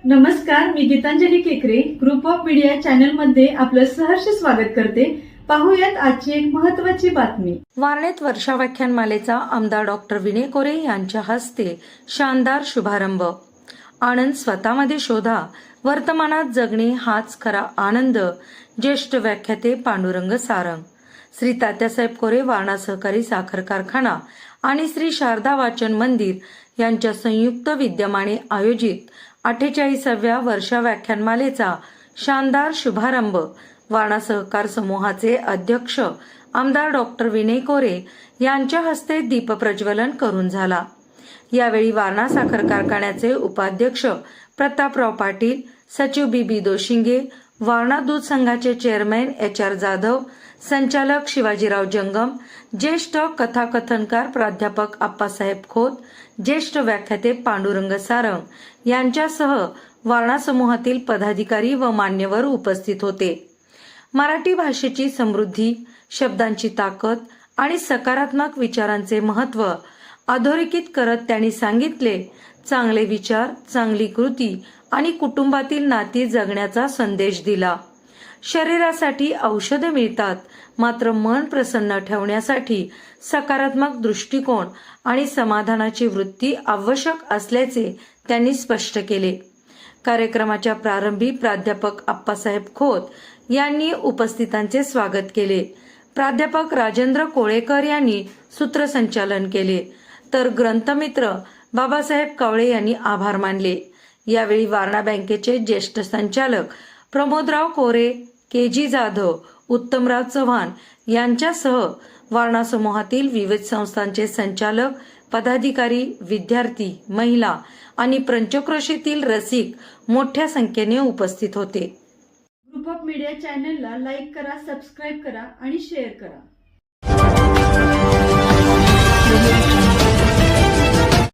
नमस्कार, मी गीतांजली केकरे group of media channel मध्ये आपलं सहर्ष स्वागत करते। पाहूयात आजची एक महत्त्वाची बातमी। वारणेत वर्षा व्याख्यानमालेचा आमदार डॉक्टर विनय कोरे यांच्या हस्ते शानदार शुभारंभ। आनंद स्वतःमध्ये शोधा, वर्तमानात जगणे हाच खरा आनंद। ज्येष्ठ व्याख्याते पांडुरंग सारंग, श्री तात्यासाहेब कोरे वारणा सहकारी साखर कारखाना आणि श्री शारदा वाचन मंदिर यांच्या संयुक्त विद्यमाने आयोजित 48व्या वर्षा व्याख्यानमालेचा शानदार शुभारंभ वारणा सहकार समूहाचे अध्यक्ष आमदार डॉक्टर विनय कोरे यांच्या हस्ते दीपप्रज्वलन करून झाला। यावेळी वारणा साखर कारखान्याचे उपाध्यक्ष प्रतापराव पाटील, सचिव बीबी दोशिंगे, वारणा दूध संघाचे चेअरमॅन HR जाधव, संचालक शिवाजीराव जंगम, ज्येष्ठ कथाकथनकार प्राध्यापक आप्पासाहेब खोत, ज्येष्ठ व्याख्याते पांडुरंग सारंग यांच्यासह वारणा समूहातील पदाधिकारी व मान्यवर उपस्थित होते। मराठी भाषेची समृद्धी, शब्दांची ताकद आणि सकारात्मक विचारांचे महत्त्व अधोरेखित करत त्यांनी सांगितले, चांगले विचार, चांगली कृती आणि कुटुंबातील नाती जगण्याचा संदेश दिला। शरीरासाठी औषधे मिळतात, मात्र मन प्रसन्न ठेवण्यासाठी सकारात्मक दृष्टिकोन आणि समाधानाची वृत्ती आवश्यक असल्याचे त्यांनी स्पष्ट केले। कार्यक्रमाच्या प्रारंभी प्राध्यापक आप्पासाहेब खोत यांनी उपस्थितांचे स्वागत केले। प्राध्यापक राजेंद्र कोळेकर यांनी सूत्रसंचालन केले, तर ग्रंथमित्र बाबासाहेब कावळे यांनी आभार मानले। यावेळी वारणा बँकेचे ज्येष्ठ संचालक प्रमोदराव कोरे, KG जाधव, उत्तमराव चव्हाण यांच्यासह वारणा समूहातील विविध संस्थांचे संचालक, पदाधिकारी, विद्यार्थी, महिला आणि पंचक्रोशीतील रसिक मोठ्या संख्येने उपस्थित होते। ग्रुप ऑफ मीडिया चॅनलला लाईक करा, सबस्क्राईब करा आणि शेअर करा।